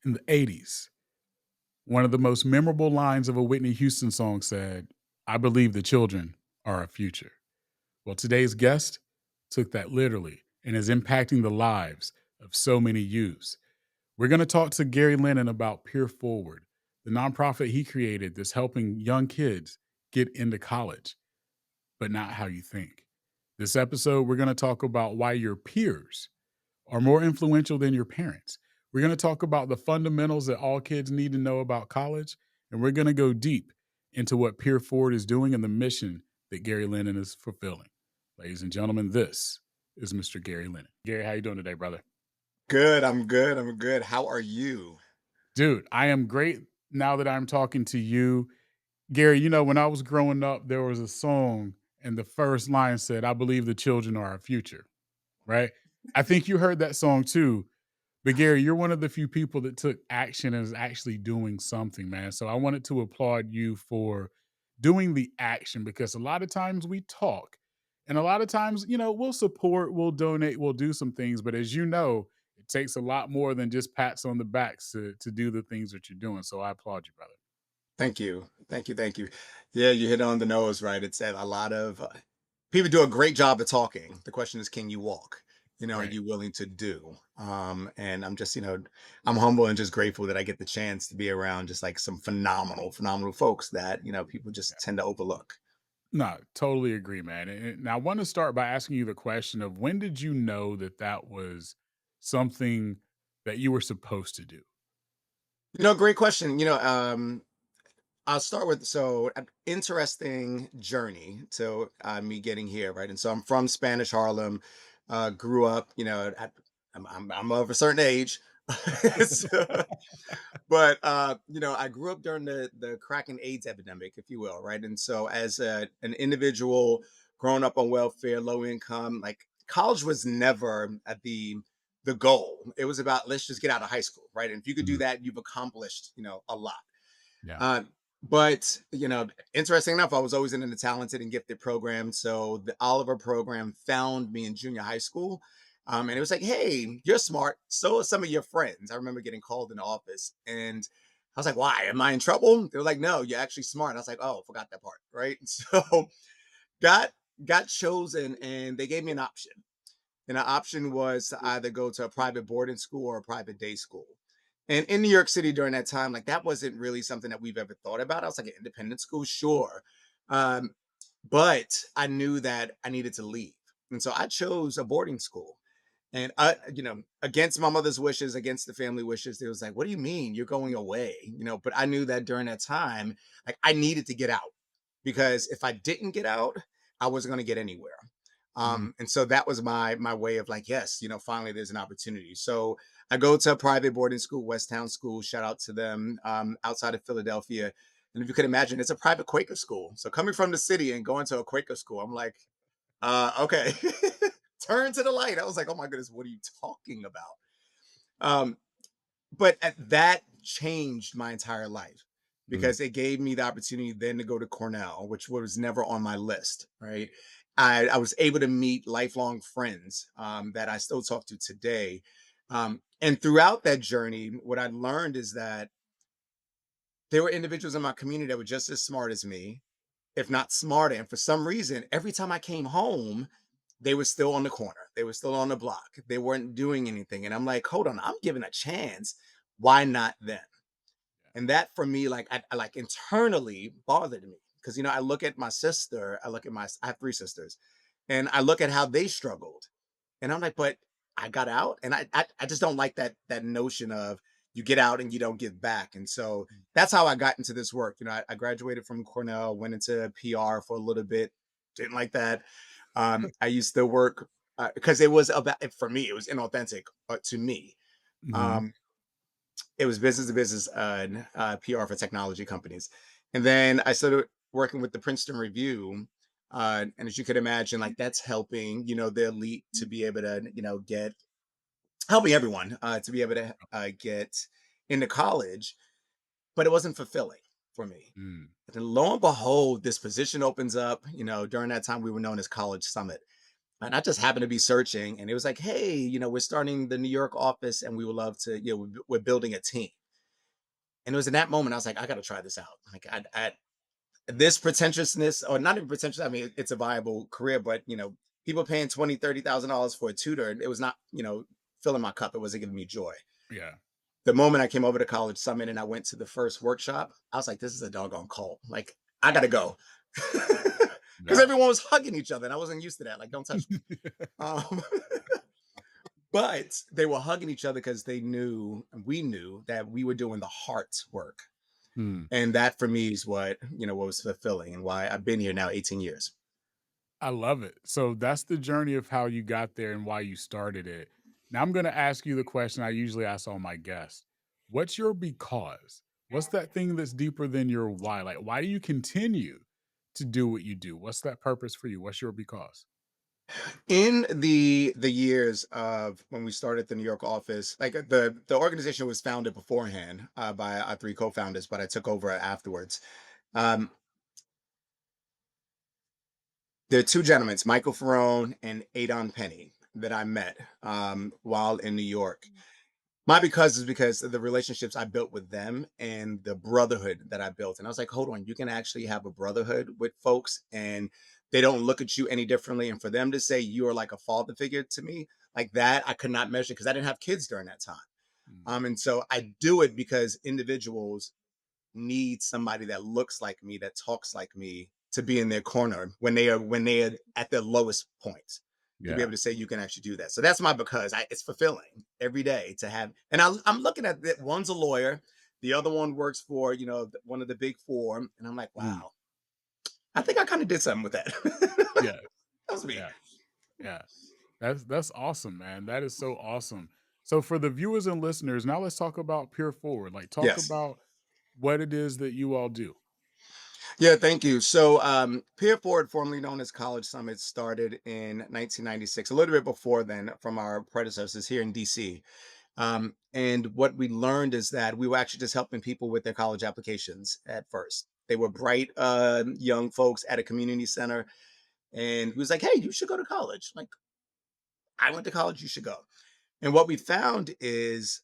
In the 80s, one of the most memorable lines of a Whitney Houston song said, "I believe the children are our future." Well, today's guest took that literally and is impacting the lives of so many youths. We're going to talk to Gary Linnen about Peer Forward, the nonprofit he created that's helping young kids get into college, but not how you think. This episode, we're going to talk about why your peers are more influential than your parents. We're going to talk about the fundamentals that all kids need to know about college, and we're going to go deep into what Peer Forward is doing and the mission that Gary Linnen is fulfilling. Ladies and gentlemen, this is Mr. Gary Linnen. Gary, how you doing today, brother? Good, I'm good, I'm good. How are you? Dude, I am great now that I'm talking to you. Gary, when I was growing up, there was a song, and the first line said, "I believe the children are our future," right? I think you heard that song too. But Gary, you're one of the few people that took action and is actually doing something, man. So I wanted to applaud you for doing the action because a lot of times we talk and a lot of times, we'll support, we'll donate, we'll do some things. But as you know, it takes a lot more than just pats on the backs to do the things that you're doing. So I applaud you, brother. Thank you. Thank you, thank you. Yeah, you hit it on the nose, right? It's that a lot of people do a great job of talking. The question is, can you walk? Are Right. you willing to do? And I'm just, I'm humble and just grateful that I get the chance to be around just like some phenomenal folks that, people just tend to overlook. No, totally agree, man. And I want to start by asking you the question of when did you know that that was something that you were supposed to do? Great question. I'll start with an interesting journey to me getting here, right? And so I'm from Spanish Harlem, grew up, I'm of a certain age, So- but I grew up during the crack and AIDS epidemic, if you will, right? And so as an individual growing up on welfare, low income, like college was never at the goal. It was about let's just get out of high school, right? And if you could do Mhm. that, you've accomplished, a lot. Yeah. uh, but interesting enough, I was always in the talented and gifted program. So the Oliver program found me in junior high school. And it was like, hey, you're smart. So are some of your friends. I remember getting called in the office and I was like, why? Am I in trouble? They were like, no, you're actually smart. I was like, oh, forgot that part. Right. So got got chosen and they gave me an option. And the option was to either go to a private boarding school or a private day school. And in New York City during that time, like that wasn't really something that we've ever thought about. I was like an independent school, sure. Um, but I knew that I needed to leave. And so I chose a boarding school. And against my mother's wishes, against the family wishes, they was like, what do you mean you're going away? But I knew that during that time, like I needed to get out because if I didn't get out, I wasn't going to get anywhere. Mhm. And so that was my way of like, yes, finally there's an opportunity. So I go to a private boarding school, West Town School. Shout out to them, outside of Philadelphia. And if you could imagine, it's a private Quaker school. So coming from the city and going to a Quaker school, I'm like, okay, turn to the light. I was like, oh my goodness, what are you talking about? Um, but that changed my entire life Mhm. because it gave me the opportunity then to go to Cornell, which was never on my list, right? I was able to meet lifelong friends, that I still talk to today. And throughout that journey, what I learned is that there were individuals in my community that were just as smart as me, if not smarter. And for some reason, every time I came home, they were still on the corner. They were still on the block. They weren't doing anything. And I'm like, hold on, I'm given a chance. Why not them? And that for me, like I like internally bothered me. Because I look at my sister, I have three sisters, and I look at how they struggled. And I'm like, but I got out. And I just don't like that notion of you get out and you don't give back. And so that's how I got into this work. I graduated from Cornell, went into PR for a little bit, didn't like that. I used to work because it was about for me, it was inauthentic to me. Mhm. Um, it was business to business, PR for technology companies. And then I started working with the Princeton Review. And as you could imagine, like that's helping, the elite to be able to, get helping everyone to be able to get into college, but it wasn't fulfilling for me. Mm. And then lo and behold, this position opens up. During that time we were known as College Summit. And I just happened to be searching, and it was like, hey, we're starting the New York office, and we would love to, we're building a team. And it was in that moment I was like, I got to try this out. Like, this pretentiousness, or not even pretentious. I mean, it's a viable career, but people paying 20, $30,000 for a tutor, it was not, filling my cup. It wasn't giving me joy. Yeah. The moment I came over to College Summit and I went to the first workshop, I was like, this is a doggone cult. Like, I gotta go. Because Yeah. everyone was hugging each other, and I wasn't used to that. Like, don't touch me. Um, but they were hugging each other because they knew, we knew that we were doing the heart work. Hmm. And that for me is what was fulfilling, and why I've been here now 18 years. I love it. So that's the journey of how you got there and why you started it. Now I'm going to ask you the question I usually ask all my guests. What's your because? What's that thing that's deeper than your why? Like, why do you continue to do what you do? What's that purpose for you? What's your because? In the years of when we started the New York office, like, the organization was founded beforehand, by our three co-founders, but I took over afterwards. Um, there are two gentlemen, it's Michael Ferrone and Adon Penny, that I met while in New York. My because is because of the relationships I built with them and the brotherhood that I built. And I was like, hold on, you can actually have a brotherhood with folks, and they don't look at you any differently. And for them to say you are like a father figure to me, like that, I could not measure because I didn't have kids during that time. Mm, And so I do it because individuals need somebody that looks like me, that talks like me, to be in their corner when they are at their lowest point, to be yeah. able to say you can actually do that. So that's my because. It's fulfilling every day to have. And I'm looking at that. One's a lawyer, the other one works for one of the big four, and I'm like, Mm, wow, I think I kind of did something with that. yeah. That was me. Yeah. Yeah. That's awesome, man. That is so awesome. So for the viewers and listeners, now let's talk about Peer Forward. Like talk Yes. about what it is that you all do. Yeah, thank you. So, Peer Forward, formerly known as College Summit, started in 1996, a little bit before then, from our predecessors here in DC. And what we learned is that we were actually just helping people with their college applications at first. They were bright, young folks at a community center, and we was like, "Hey, you should go to college." Like, I went to college, you should go. And what we found is,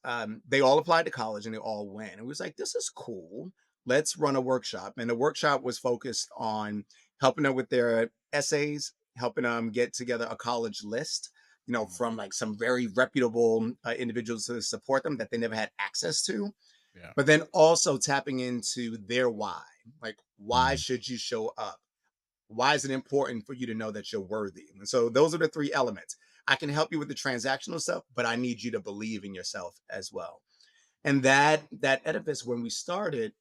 they all applied to college and they all went. And we was like, this is cool. Let's run a workshop. And the workshop was focused on helping them with their essays, helping them get together a college list, Mm, from like some very reputable individuals to support them that they never had access to. yeah. But then also tapping into their why. Like, why Mhm. should you show up? Why is it important for you to know that you're worthy? And so those are the three elements. I can help you with the transactional stuff, but I need you to believe in yourself as well. And that edifice, when we started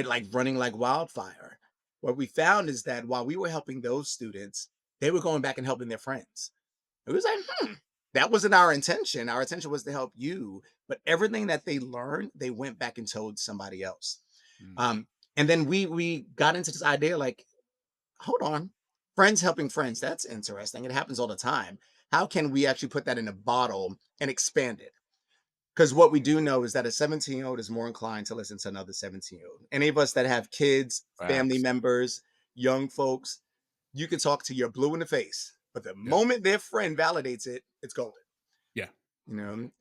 like running like wildfire. What we found is that while we were helping those students, they were going back and helping their friends. It was like, that wasn't our intention. Our intention was to help you, but everything that they learned, they went back and told somebody else. Mm, Um, and then we got into this idea, like, hold on, friends helping friends, that's interesting, it happens all the time. How can we actually put that in a bottle and expand it? Because what we do know is that a 17-year-old is more inclined to listen to another 17-year-old. Any of us that have kids, family facts. members, young folks, you can talk to your blue in the face, but the Yeah. moment their friend validates it, it's golden. Yeah.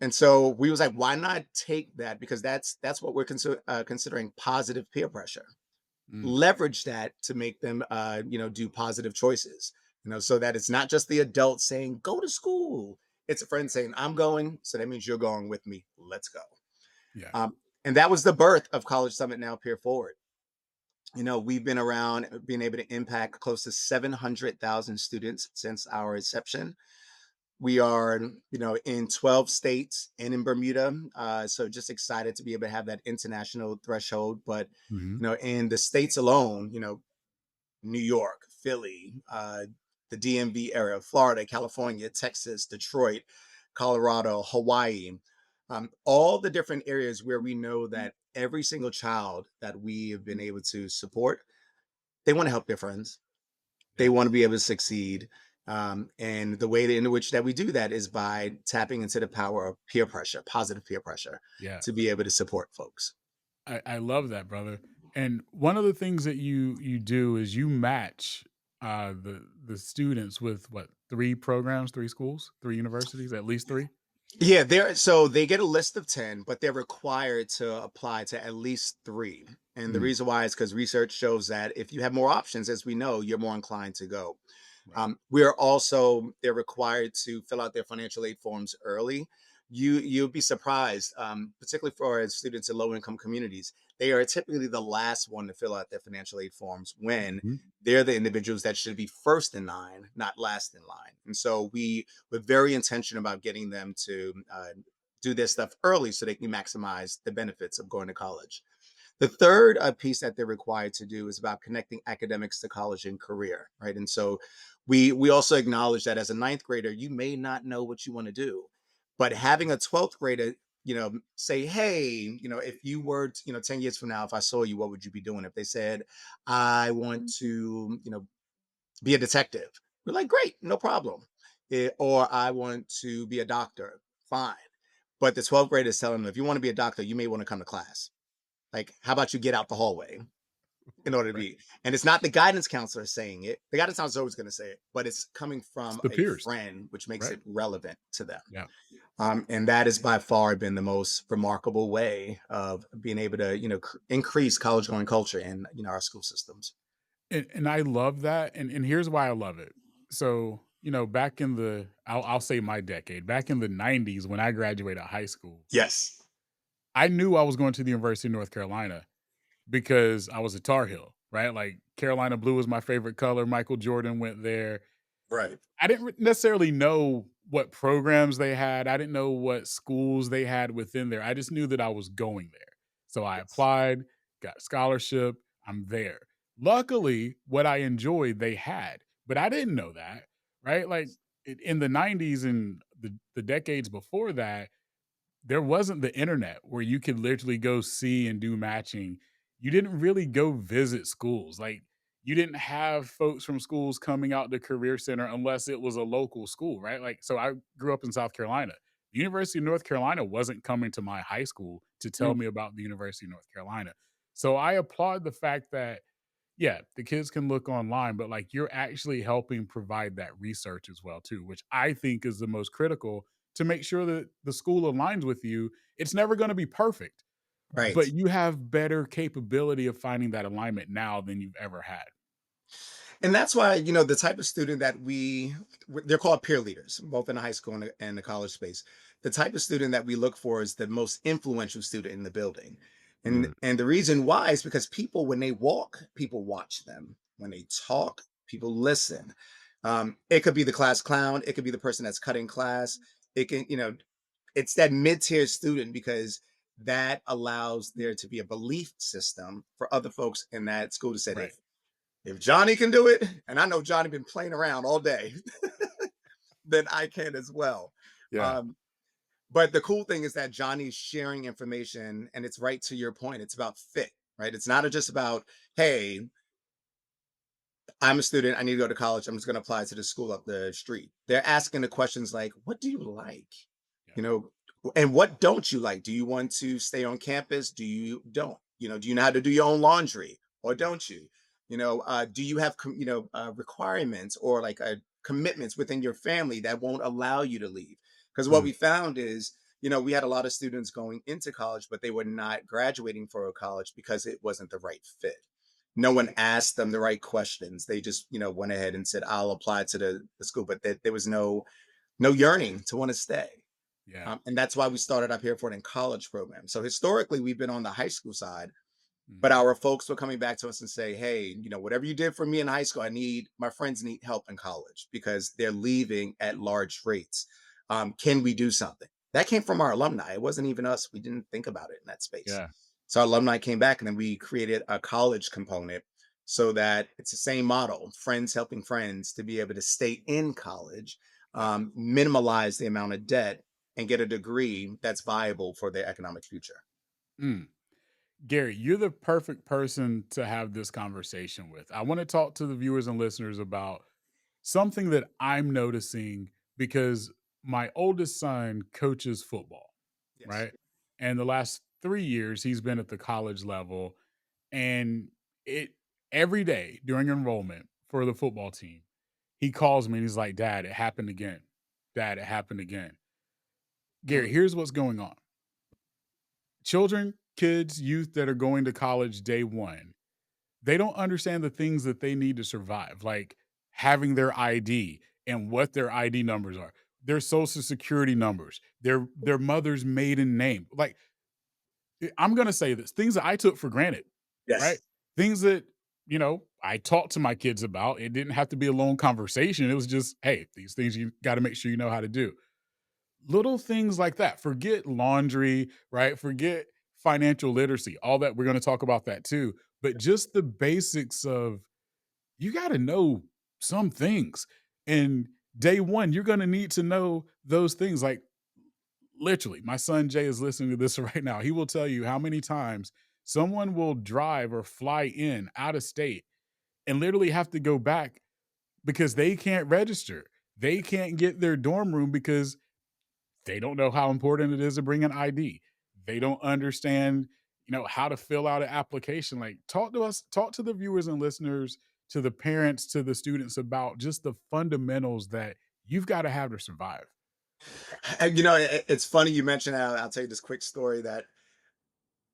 And so we was like, why not take that, because that's what we're considering positive peer pressure. Mm, Leverage that to make them do positive choices, so that it's not just the adult saying go to school. It's a friend saying I'm going, so that means you're going with me, let's go. yeah. And that was the birth of College Summit, now Peer Forward. We've been around, being able to impact close to 700,000 students since our inception. We are, in 12 states and in Bermuda. So just excited to be able to have that international threshold. But, Mhm. in the states alone, New York, Philly, the DMV area, Florida, California, Texas, Detroit, Colorado, Hawaii, all the different areas where we know that every single child that we have been able to support, they want to help their friends. They Yeah. want to be able to succeed. And the way in which that we do that is by tapping into the power of peer pressure, positive peer pressure, Yeah. to be able to support folks. I love that, brother. And one of the things that you do is you match the students with what 3 programs, 3 schools, 3 universities, at least 3? Yeah, so they get a list of 10, but they're required to apply to at least 3. And the Mm, reason why is because research shows that if you have more options, as we know, you're more inclined to go. right. They're required to fill out their financial aid forms early. You'll be surprised, particularly for students in low income communities. They are typically the last one to fill out their financial aid forms when Mhm. they're the individuals that should be first in line, not last in line. And so we're very intentional about getting them to do this stuff early so they can maximize the benefits of going to college. The third piece that they're required to do is about connecting academics to college and career, right? And so we also acknowledge that as a ninth grader, you may not know what you want to do, but having a 12th grader, say, hey, if you were, 10 years from now, if I saw you, what would you be doing? If they said, I want to, be a detective, we're like, great, no problem. Or I want to be a doctor, fine. But the 12th grader is telling them, if you want to be a doctor, you may want to come to class. Like, how about you get out the hallway in order to Right. be? And it's not the guidance counselor saying it. The guidance counselor is always going to say it, but it's coming It's from the a peers, friend, which makes right? it relevant to them. Yeah. And that has by far been the most remarkable way of being able to, increase college going culture in our school systems. And I love that, and here's why I love it. So, back in the I'll say my decade, back in the '90s when I graduated high school, Yes. I knew I was going to the University of North Carolina because I was a Tar Heel, right? Like, Carolina blue was my favorite color, Michael Jordan went there. Right. I didn't necessarily know what programs they had. I didn't know what schools they had within there. I just knew that I was going there. So I Yes. applied, got a scholarship, I'm there. Luckily, what I enjoyed, they had, but I didn't know that, right? Like in the '90s and the decades before that, there wasn't the internet where you could literally go see and do matching. You didn't really go visit schools. Like, you didn't have folks from schools coming out to career center unless it was a local school, right? Like, so I grew up in South Carolina. The University of North Carolina wasn't coming to my high school to tell Mm. me about the University of North Carolina. So I applaud the fact that, yeah, the kids can look online, but like you're actually helping provide that research as well too, which I think is the most critical to make sure that the school aligns with you. It's never going to be perfect, Right. but you have better capability of finding that alignment now than you've ever had. And that's why, the type of student that they're called peer leaders, both in the high school and the college space. The type of student that we look for is the most influential student in the building. And Mm, and the reason why is because people, when they walk, people watch them. When they talk, people listen. It could be the class clown, it could be the person that's cutting class. It can, it's that mid-tier student because that allows there to be a belief system for other folks in that school to say, right. if Johnny can do it, and I know Johnny been playing around all day, then I can as well. Yeah. Um, but the cool thing is that Johnny's sharing information, and it's right to your point. It's about fit, right? It's not just about, hey, I'm a student. I need to go to college. I'm just going to apply to the school up the street. They're asking the questions like, what do you like? Yeah. You know, and what don't you like? Do you want to stay on campus? Do you don't? Do you know how to do your own laundry or Yeah. don't you? Do you have requirements or like commitments within your family that won't allow you to leave? Because what Mm, we found is, we had a lot of students going into college, but they were not graduating for a college because it wasn't the right fit. No one asked them the right questions. They just, went ahead and said, I'll apply to the school, but there was no yearning to want to stay. yeah. And that's why we started up here for an in college program. So historically, we've been on the high school side, but Mhm. our folks were coming back to us and say, hey, whatever you did for me in high school, my friends need help in college because they're leaving at large rates. Can we do something? That came from our alumni. It wasn't even us. We didn't think about it in that space. Yeah. So our alumni came back and then we created a college component so that it's the same model, friends helping friends to be able to stay in college, Yeah. minimize the amount of debt, and get a degree that's viable for their economic future. Mm. Gary, you're the perfect person to have this conversation with. I want to talk to the viewers and listeners about something that I'm noticing because my oldest son coaches football, Yes. right? And the last 3 years he's been at the college level, and it every day during enrollment for the football team, He calls me and he's like, "Dad, it happened again. Dad, it happened again." Gary, Mm. here's what's going on. Children, kids, youth that are going to college day one, they don't understand the things that they need to survive, like having their ID and what their ID numbers are, their social security numbers, their mother's maiden name. Like, I'm gonna say this, things that I took for granted, right? Yes. Things that, I talked to my kids about. It didn't have to be a long conversation. It was just, hey, these things you got to make sure you know how to do. Little things like that. Forget laundry, right? Forget financial literacy. All that, we're going to talk about that too. But just the basics of, you got to know some things. And day one, you're going to need to know those things. Like, literally, my son Jay is listening to this right now. He will tell you how many times someone will drive or fly in out of state and literally have to go back because they can't register. They can't get their dorm room because they don't know how important it is to bring an ID. They don't understand, how to fill out an application. Like, talk to the viewers and listeners, to the parents, to the students about just the fundamentals that you've got to have to survive. And it's funny you mentioned. I'll tell you this quick story that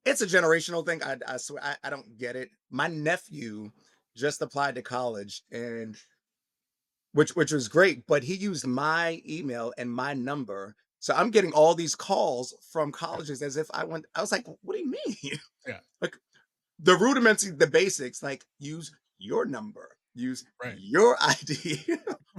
it's a generational thing. I swear I don't get it. My nephew just applied to college, and which was great, but he used my email and my number. So I'm getting all these calls from Yeah. colleges as if I went. I was like, what do you mean? Yeah. Like the rudiments, the basics, like use your number, use Right. your ID.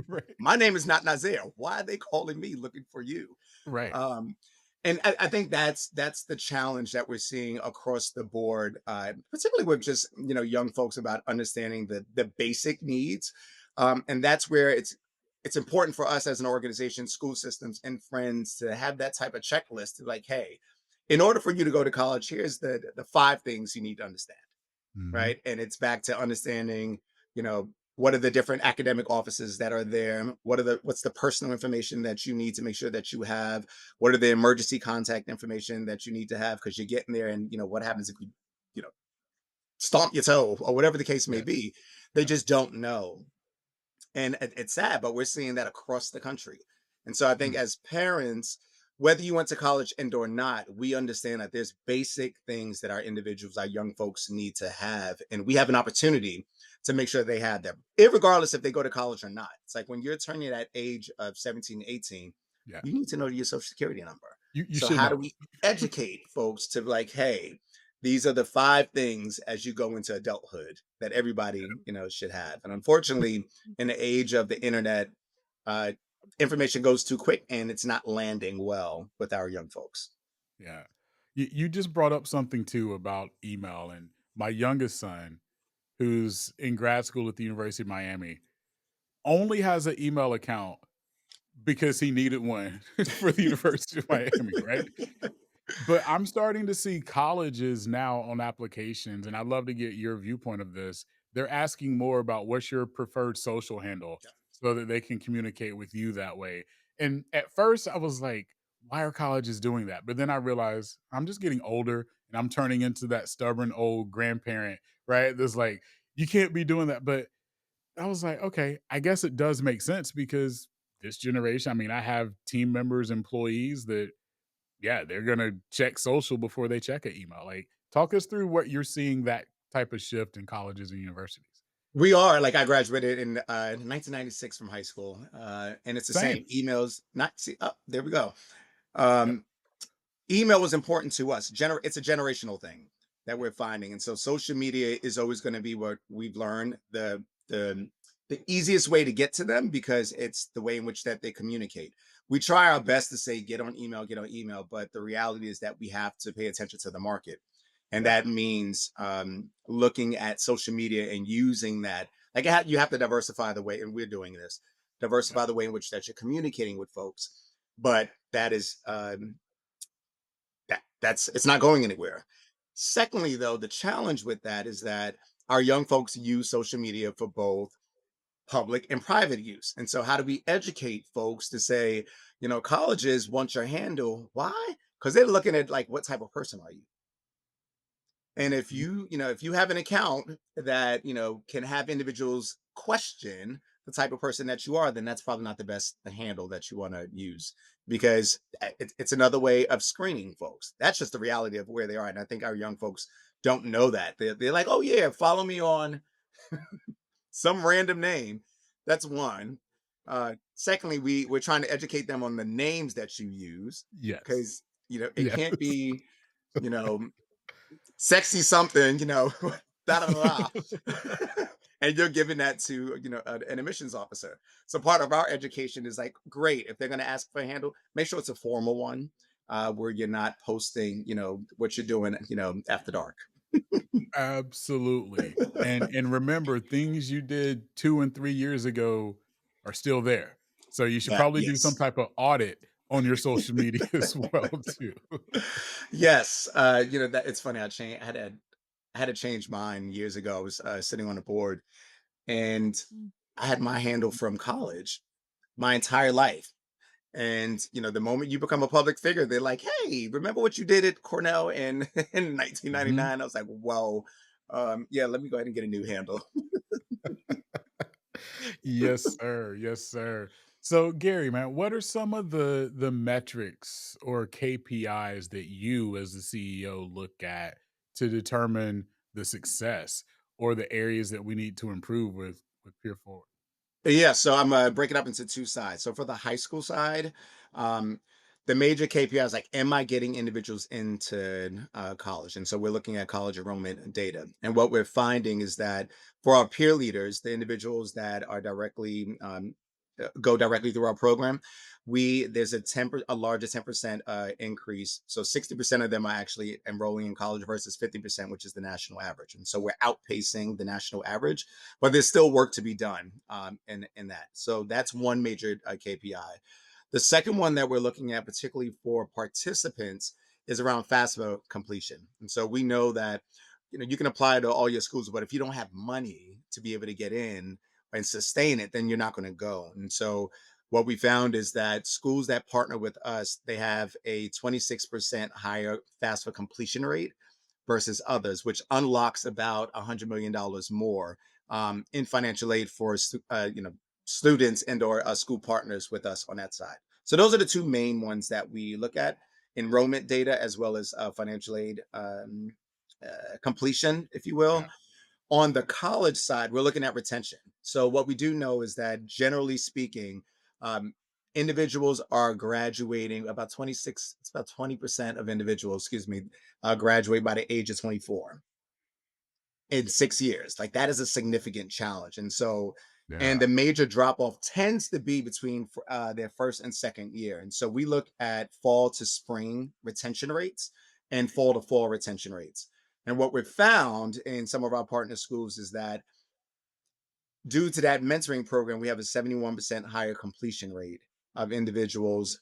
Right. My name is not Nazir. Why are they calling me looking for you? Right. Um, and I think that's the challenge that we're seeing across the board, particularly with just young folks about understanding the basic needs, and that's where it's important for us as an organization, school systems, and friends to have that type of checklist. Like, hey, in order for you to go to college, here's the five things you need to understand, Mhm. right? And it's back to understanding, what are the different academic offices that are there? What's the personal information that you need to make sure that you have? What are the emergency contact information that you need to have? Because you're getting there, and what happens if you know, stomp your toe or whatever the case may Yeah. be? They Yeah. just don't know, and it's sad, but we're seeing that across the country. And so I think Mm. as parents, whether you went to college and or not, we understand that there's basic things that our individuals, our young folks need to have. And we have an opportunity to make sure they have them, regardless if they go to college or not. It's like when you're turning that age of 17, 18, Yeah. you need to know your social security number. You So should how do know. we educate folks to like, hey, these are the five things as you go into adulthood that everybody, should have. And unfortunately, in the age of the internet, uh, information goes too quick and it's not landing well with our young folks. Yeah. You just brought up something too about email, and my youngest son, who's in grad school at the University of Miami, only has an email account because he needed one for the University of Miami, right? But I'm starting to see colleges now on applications, and I'd love to get your viewpoint of this. They're asking more about what's your preferred social handle so that they can communicate with you that way. And at first, I was like, why are colleges doing that? But then I realized I'm just getting older and I'm turning into that stubborn old grandparent, right? That's like, you can't be doing that. But I was like, okay, I guess it does make sense because this generation, I mean, I have team members, employees that, yeah, they're gonna check social before they check an email. Like, talk us through what you're seeing that type of shift in colleges and universities. We are like I graduated in 1996 from high school, and it's the Same. same emails. Not see, oh, there we go. Yep. Um, email was important to us. It's a generational thing that we're finding, and so social media is always going to be what we've learned the easiest way to get to them because it's the way in which that they communicate. We try our best to say get on email, but the reality is that we have to pay attention to the market, and Yeah. that means looking at social media and using that. Like you have to diversify the way, and we're doing this. Yeah. Diversify the way in which that you're communicating with folks, but that is that's it's not going anywhere. Secondly, though, the challenge with that is that our young folks use social media for both public and private use. And so how do we educate folks to say, colleges want your handle? Why? Because they're looking at like what type of person are you? And if you have an account that, can have individuals question the type of person that you are, then that's probably not the best handle that you want to use, because it's another way of screening folks. That's just the reality of where they are. And I think our young folks don't know that. They're like, oh, yeah, follow me on some random name. That's one. Secondly, we're trying to educate them on the names that you use, Yes. because it Yes. can't be you know sexy something, da da da. And you're giving that to an admissions officer. So part of our education is like, great, if they're going to ask for a handle, make sure it's a formal one, where you're not posting what you're doing after dark. Absolutely. And remember, things you did 2 and 3 years ago are still there. So you should That, probably do some yes. type of audit on your social media as well too. Yes, that it's funny. I had to change mine years ago. I was sitting on a board, and I had my handle from college my entire life. And the moment you become a public figure, they're like, "Hey, remember what you did at Cornell in in Mhm. 1999?" I was like, "Whoa, yeah, let me go ahead and get a new handle." Yes, sir. Yes, sir. So, Gary, man, what are some of the metrics or KPIs that you as the CEO look at to determine the success or the areas that we need to improve with Peer Forward? Yeah, so I'm breaking up into two sides. So for the high school side, um, the major KPIs, like, am I getting individuals into college? And so we're looking at college enrollment data. And what we're finding is that for our peer leaders, the individuals that are directly go directly through our program, we there's a larger 10% increase. So 60% of them are actually enrolling in college versus 50%, which is the national average. And so we're outpacing the national average, but there's still work to be done in that. So that's one major KPI. The second one that we're looking at, particularly for participants, is around FAFSA completion. And so we know that you can apply to all your schools, but if you don't have money to be able to get in and sustain it, then you're not going to go. And so what we found is that schools that partner with us, they have a 26% higher FAFSA completion rate versus others, which unlocks about $100 million more in financial aid for students and/or school partners with us on that side. So those are the two main ones that we look at: enrollment data as well as financial aid completion, if you will. Yeah. On the college side, we're looking at retention. So what we do know is that, generally speaking, um, individuals are graduating about 26. It's about 20% of individuals, excuse me, graduate by the age of 24 in 6 years. Like, that is a significant challenge. And so, and Yeah. the major drop off tends to be between their first and second year. And so we look at fall to spring retention rates and fall to fall retention rates. And what we've found in some of our partner schools is that, due to that mentoring program, we have a 71% higher completion rate of individuals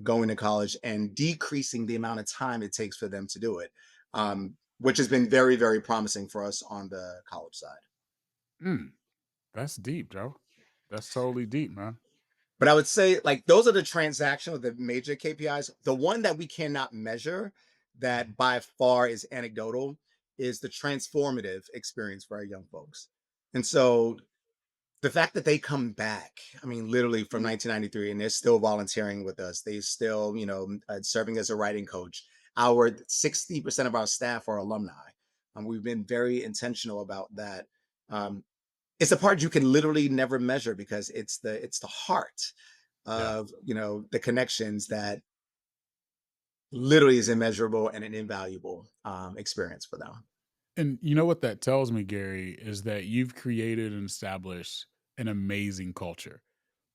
going to college and decreasing the amount of time it takes for them to do it, which has been very, very promising for us on the college side. Mm, that's deep, Joe. That's totally deep, man. But I would say, like, those are the transactional, the major KPIs. The one that we cannot measure, Mhm. that by far is anecdotal, is the transformative experience for our young folks. And so the fact that they come back, I mean, literally from 1993, and they're still volunteering with us, they still, serving as a writing coach. Our 60% of our staff are alumni, and we've been very intentional about that. Um, it's a part you can literally never measure, because it's the heart Yeah. of the connections that literally is immeasurable and an invaluable experience for them. And you know what that tells me, Gary, is that you've created and established an amazing culture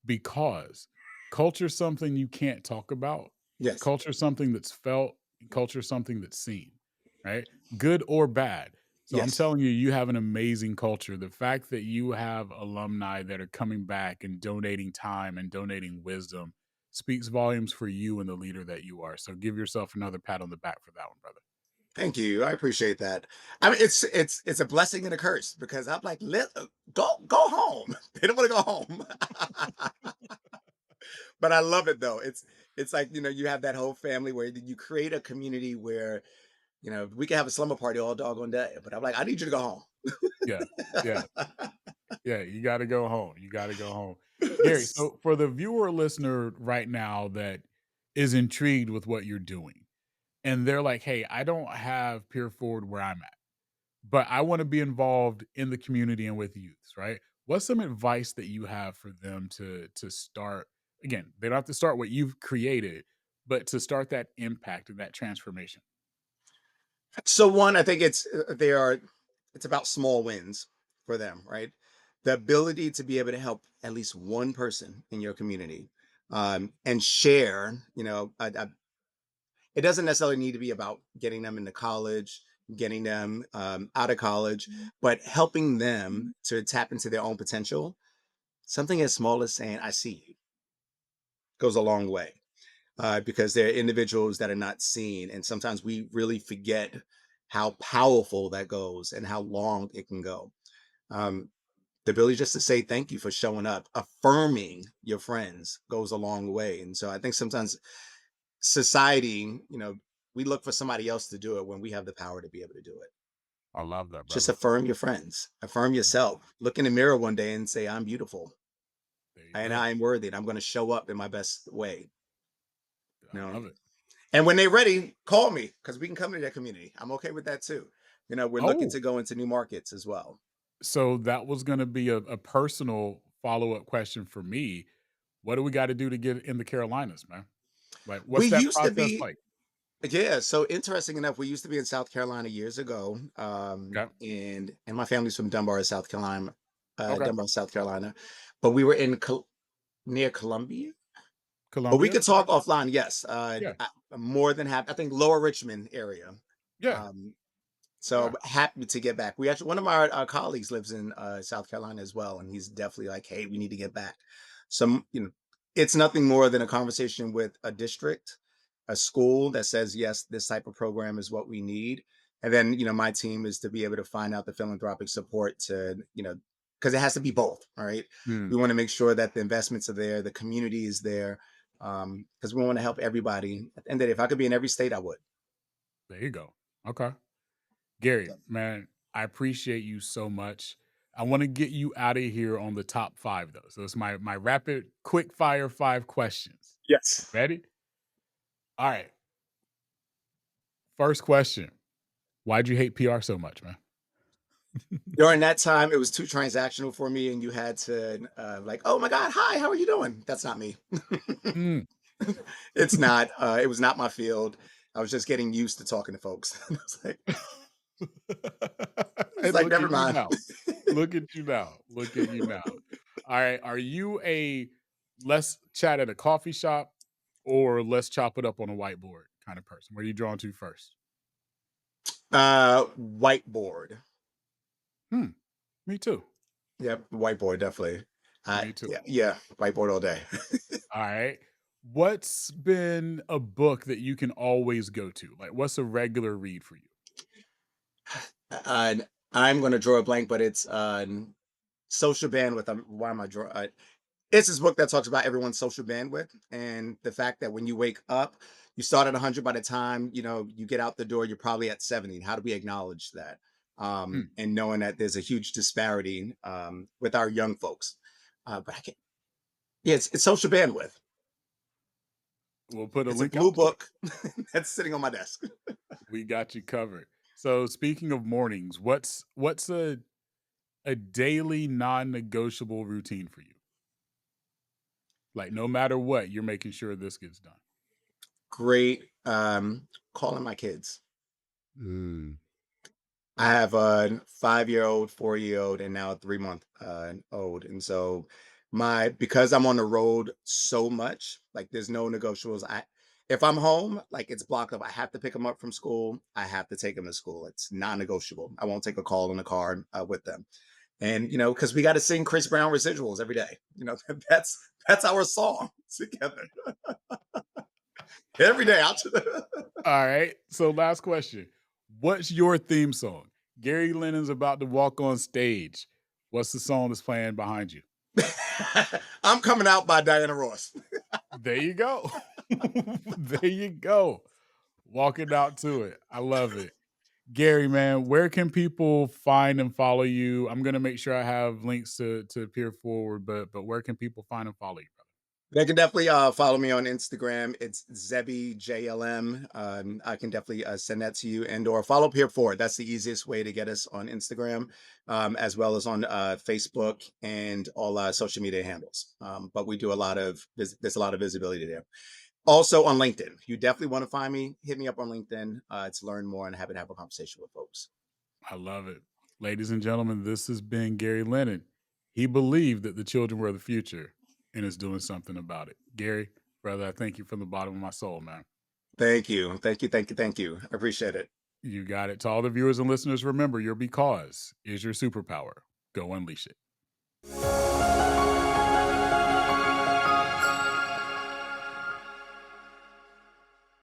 because culture is something you can't talk about. Yes, Culture is something that's felt, culture is something that's seen, right? Good or bad. So I'm yes. telling you, you have an amazing culture. The fact that you have alumni that are coming back and donating time and donating wisdom speaks volumes for you and the leader that you are. So give yourself another pat on the back for that one, brother. Thank you. I appreciate that. I mean, it's a blessing and a curse, because I'm like, go home. They don't want to go home, but I love it though. It's like, you have that whole family where you create a community where we can have a slumber party all doggone day, but I'm like, I need you to go Yeah. Yeah. home. Yeah, you gotta go home. You gotta go home. Gary, It's- so for the viewer or listener right now that is intrigued with what you're doing, and they're like, "Hey, I don't have peer forward where I'm at, but I wanna be involved in the community and with youths," right? What's some advice that you have for them to start again, they don't have to start what you've created, but to start that impact and that transformation? So one, I think it's about small wins for them, right? The ability to be able to help at least one person in your community, and share. It doesn't necessarily need to be about getting them into college, getting them out of college, but helping them to tap into their own potential. Something as small as saying, "I see you," goes a long way, because they're individuals that are not seen. And sometimes we really forget how powerful that goes and how long it can go. Um, the ability just to say thank you for showing up, affirming your friends goes a long way. And so I think sometimes society, we look for somebody else to do it when we have the power to be able to do it. I love that, Just brother. affirm your friends, affirm yourself, look in the mirror one day and say, "I'm beautiful There you and go. I'm worthy and I'm going to show up in my best way." I You know, love it. And when they're ready, call me because we can come to their community. I'm okay with that too. We're looking Oh, to go into new markets as well. so that was gonna be a personal follow-up question for me. What do we gotta do to get in the Carolinas, man? Like, We what's that used to process be, like? yeah. So interesting enough, we used to be in South Carolina years ago, Okay. and my family's from Dunbar, South Carolina, Okay. Dunbar, South Carolina, but we were near Columbia. But we Columbia? could Okay. talk offline. Yes, Yeah. I'm more than happy. I think Lower Richmond area. Yeah. Um, So Yeah. happy to get back. We actually one of our colleagues lives in South Carolina as well, and he's definitely like, "Hey, we need to get back." So it's nothing more than a conversation with a district, a school that says, "Yes, this type of program is what we need," and then my team is to be able to find out the philanthropic support to because it has to be both. All right, Mm, we want to make sure that the investments are there, the community is there, because we want to help everybody. At the end of the day, if I could be in every state, I would. there you go. Okay. Gary, man, I appreciate you so much. I wanna get you out of here on the top 5, though. So it's my rapid quick fire 5 questions. Yes. Ready? Alright. First question. Why'd you hate PR so much, man? During that time, it was too transactional for me, and you had to like, "Oh my god, hi, how are you doing?" That's not me. Mm. It's not. It was not my field. I was just getting used to talking to folks. It's And like, look never at you mind. now. Look at you now. Look at you now. Alright, are you a let's chat at a coffee shop or let's chop it up on a whiteboard kind of person? Where are you drawn to first? Whiteboard. Hmm, me too. Yep, whiteboard definitely. Me too. Yeah, whiteboard all day. Alright. What's been a book that you can always go to? Like, what's a regular read for you? uh, I'm going to draw a blank, but it's social bandwidth. Why am I drawing? It's this book that talks about everyone's social bandwidth and the fact that when you wake up, you start at 100. By the time you get out the door, you're probably at 70. How do we acknowledge that? Hmm, And knowing that there's a huge disparity with our young folks. But I can't. Yeah, it's social bandwidth. we'll put a It's a link blue out to it. book that's sitting on my desk. We got you covered. So, speaking of mornings, what's a daily non-negotiable routine for you? Like, no matter what, you're making sure this gets done. Great. Calling my kids. Mm. I have a 5-year old, 4-year old, and now a 3-month old. And so because I'm on the road so much, like there's no negotiables. If I'm home, like it's blocked up. I have to pick them up from school. I have to take them to school. It's non-negotiable. I won't take a call in the car with them. And because we got to sing Chris Brown residuals every day. That's our song together every day. All right. So, last question. What's your theme song? Gary Linnen's about to walk on stage. What's the song that's playing behind you? I'm coming out by Diana Ross. There you go. There you go. Walking out to it. I love it. Gary, man, where can people find and follow you? I'm gonna make sure I have links to peer forward, but where can people find and follow you, brother? They can definitely follow me on Instagram. It's Zebby JLM. I can definitely send that to you, and or follow Peer Forward. That's the easiest way to get us on Instagram, as well as on Facebook and all social media handles. But we do a lot of there's a lot of visibility there. Also on LinkedIn, you definitely want to find me. Hit me up on LinkedIn to learn more and have a conversation with folks. I love it. Ladies and gentlemen, this has been Gary Linnen. He believed that the children were the future and is doing something about it. Gary, brother, I thank you from the bottom of my soul, man. Thank you, thank you, thank you, thank you. I appreciate it. You got it. To all the viewers and listeners, remember your because is your superpower. Go unleash it.